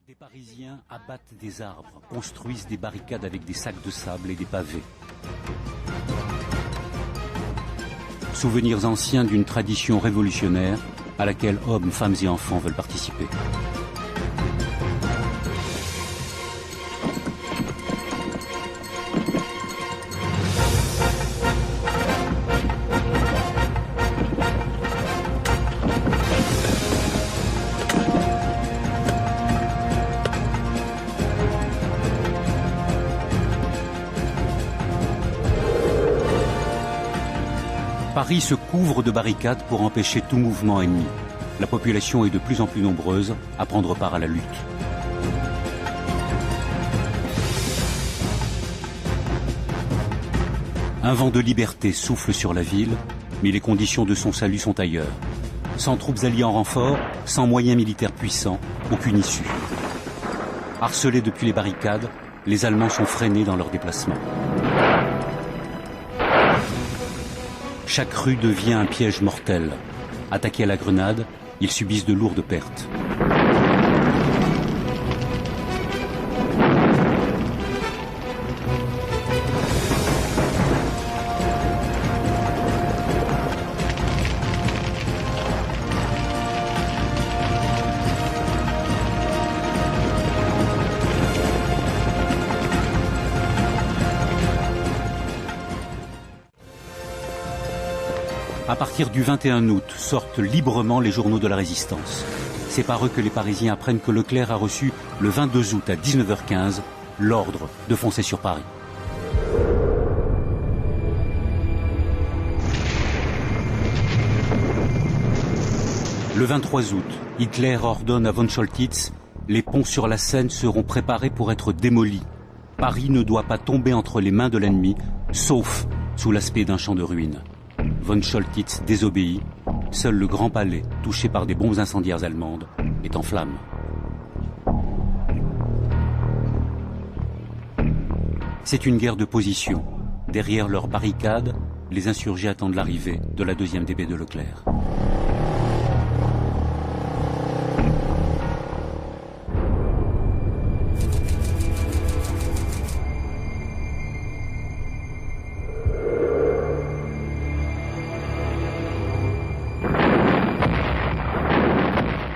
Des Parisiens abattent des arbres, construisent des barricades avec des sacs de sable et des pavés. Souvenirs anciens d'une tradition révolutionnaire à laquelle hommes, femmes et enfants veulent participer. Paris se couvre de barricades pour empêcher tout mouvement ennemi. La population est de plus en plus nombreuse à prendre part à la lutte. Un vent de liberté souffle sur la ville, mais les conditions de son salut sont ailleurs. Sans troupes alliées en renfort, sans moyens militaires puissants, aucune issue. Harcelés depuis les barricades, les Allemands sont freinés dans leur déplacement. Chaque rue devient un piège mortel. Attaqués à la grenade, ils subissent de lourdes pertes. À partir du 21 août, sortent librement les journaux de la Résistance. C'est par eux que les Parisiens apprennent que Leclerc a reçu, le 22 août à 19h15, l'ordre de foncer sur Paris. Le 23 août, Hitler ordonne à von Choltitz « Les ponts sur la Seine seront préparés pour être démolis. Paris ne doit pas tomber entre les mains de l'ennemi, sauf sous l'aspect d'un champ de ruines. » Von Choltitz désobéit. Seul le Grand Palais, touché par des bombes incendiaires allemandes, est en flammes. C'est une guerre de position. Derrière leurs barricades, les insurgés attendent l'arrivée de la 2e DB de Leclerc.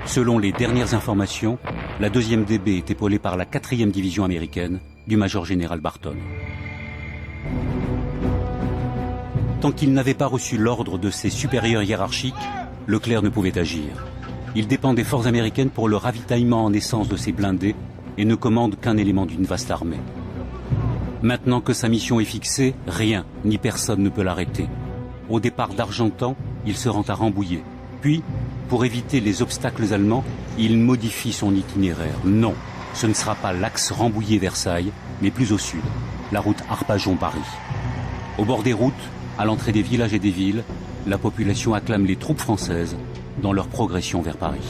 Selon les dernières informations, la 2e DB est épaulée par la 4e division américaine du major général Barton. Tant qu'il n'avait pas reçu l'ordre de ses supérieurs hiérarchiques, Leclerc ne pouvait agir. Il dépend des forces américaines pour le ravitaillement en essence de ses blindés et ne commande qu'un élément d'une vaste armée. Maintenant que sa mission est fixée, rien ni personne ne peut l'arrêter. Au départ d'Argentan, il se rend à Rambouillet. Puis, pour éviter les obstacles allemands, il modifie son itinéraire. Non, ce ne sera pas l'axe Rambouillet-Versailles, mais plus au sud, la route Arpajon-Paris. Au bord des routes, à l'entrée des villages et des villes, la population acclame les troupes françaises dans leur progression vers Paris.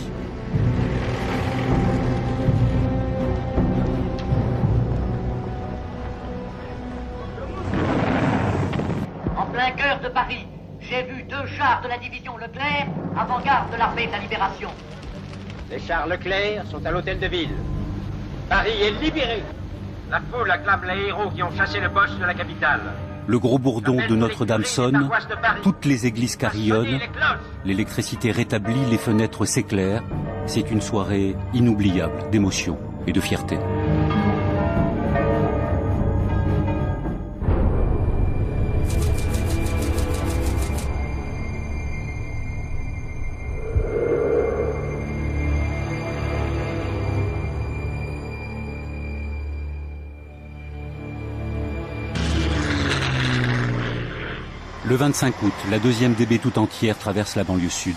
En plein cœur de Paris, j'ai vu 2 chars de la division Leclerc, avant-garde de l'armée de la Libération. Les chars Leclerc sont à l'hôtel de ville. Paris est libéré. La foule acclame les héros qui ont chassé le boss de la capitale. Le gros bourdon de Notre-Dame sonne, toutes les églises carillonnent, l'électricité rétablie, les fenêtres s'éclairent. C'est une soirée inoubliable d'émotion et de fierté. Le 25 août, la 2e DB tout entière traverse la banlieue sud.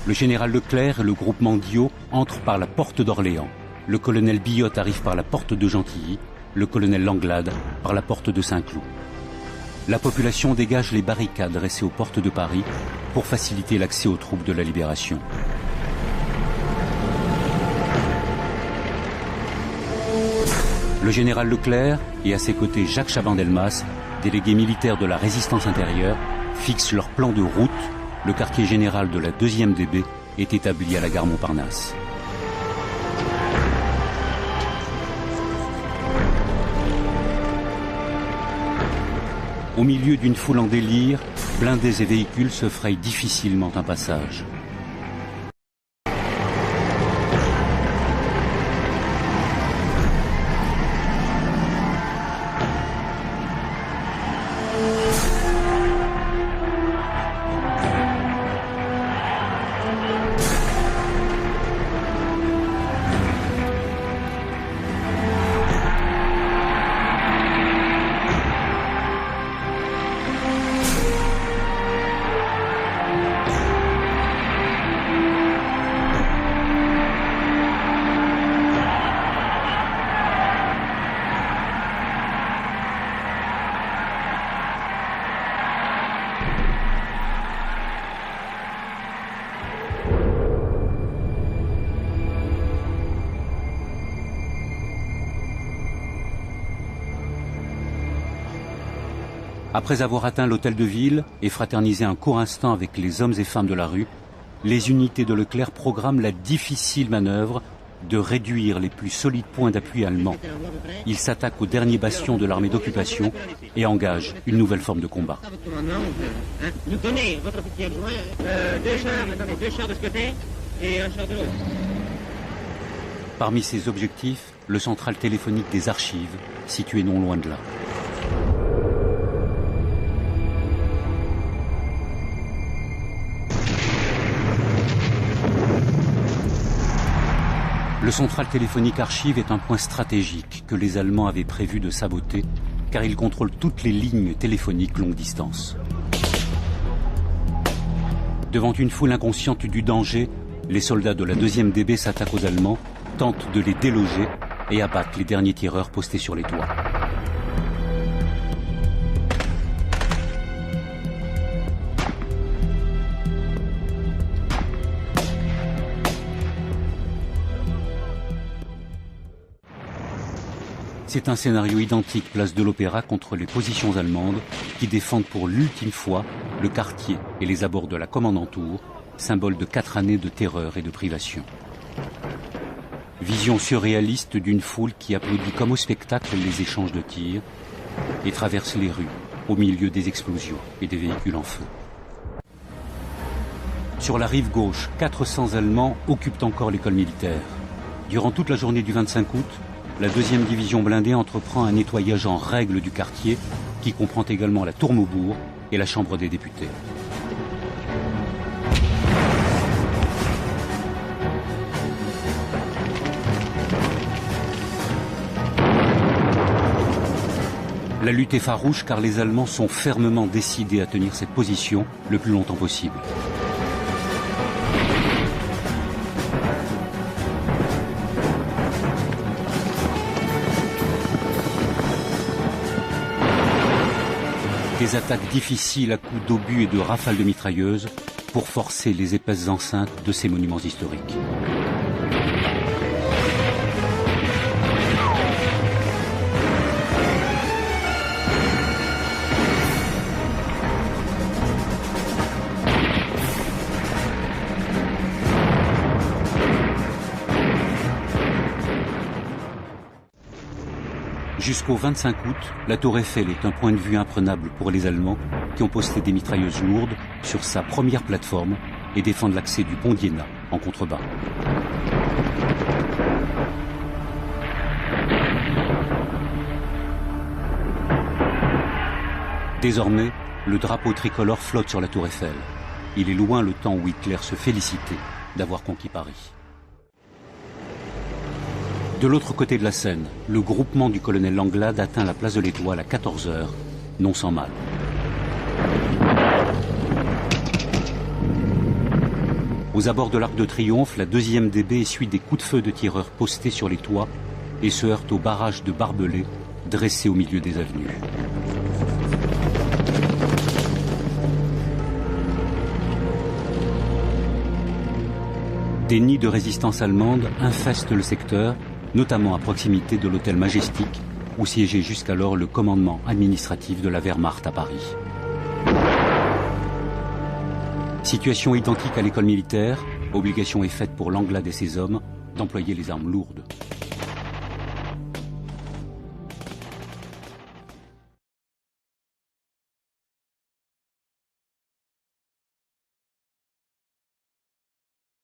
Le général Leclerc et le groupement Guillot entrent par la porte d'Orléans. Le colonel Billotte arrive par la porte de Gentilly, le colonel Langlade par la porte de Saint-Cloud. La population dégage les barricades dressées aux portes de Paris pour faciliter l'accès aux troupes de la Libération. Le général Leclerc et à ses côtés Jacques Chaban-Delmas, délégués militaires de la résistance intérieure, fixent leur plan de route. Le quartier général de la 2e DB est établi à la gare Montparnasse. Au milieu d'une foule en délire, blindés et véhicules se frayent difficilement un passage. Après avoir atteint l'hôtel de ville et fraternisé un court instant avec les hommes et femmes de la rue, les unités de Leclerc programment la difficile manœuvre de réduire les plus solides points d'appui allemands. Ils s'attaquent au dernier bastion de l'armée d'occupation et engagent une nouvelle forme de combat. Nous donnez votre petit adjoint deux chars de ce côté et un char de l'autre. Parmi ces objectifs, le central téléphonique des archives, situé non loin de là. Le central téléphonique archive est un point stratégique que les Allemands avaient prévu de saboter, car il contrôle toutes les lignes téléphoniques longue distance. Devant une foule inconsciente du danger, les soldats de la 2e DB s'attaquent aux Allemands, tentent de les déloger et abattent les derniers tireurs postés sur les toits. C'est un scénario identique place de l'Opéra contre les positions allemandes qui défendent pour l'ultime fois le quartier et les abords de la Kommandantur, symbole de 4 années de terreur et de privation. Vision surréaliste d'une foule qui applaudit comme au spectacle les échanges de tirs et traverse les rues au milieu des explosions et des véhicules en feu. Sur la rive gauche, 400 Allemands occupent encore l'école militaire. Durant toute la journée du 25 août, la 2e division blindée entreprend un nettoyage en règle du quartier qui comprend également la tour Maubourg et la Chambre des députés. La lutte est farouche car les Allemands sont fermement décidés à tenir cette position le plus longtemps possible. Des attaques difficiles à coups d'obus et de rafales de mitrailleuses pour forcer les épaisses enceintes de ces monuments historiques. Jusqu'au 25 août, la tour Eiffel est un point de vue imprenable pour les Allemands qui ont posté des mitrailleuses lourdes sur sa première plateforme et défendent l'accès du pont d'Iéna en contrebas. Désormais, le drapeau tricolore flotte sur la tour Eiffel. Il est loin le temps où Hitler se félicitait d'avoir conquis Paris. De l'autre côté de la Seine, le groupement du colonel Langlade atteint la place de l'Étoile à 14 h, non sans mal. Aux abords de l'Arc de Triomphe, la 2e DB essuie des coups de feu de tireurs postés sur les toits et se heurte au barrage de barbelés dressé au milieu des avenues. Des nids de résistance allemande infestent le secteur, notamment à proximité de l'hôtel Majestic, où siégeait jusqu'alors le commandement administratif de la Wehrmacht à Paris. Situation identique à l'école militaire, obligation est faite pour Langlade et ses hommes d'employer les armes lourdes.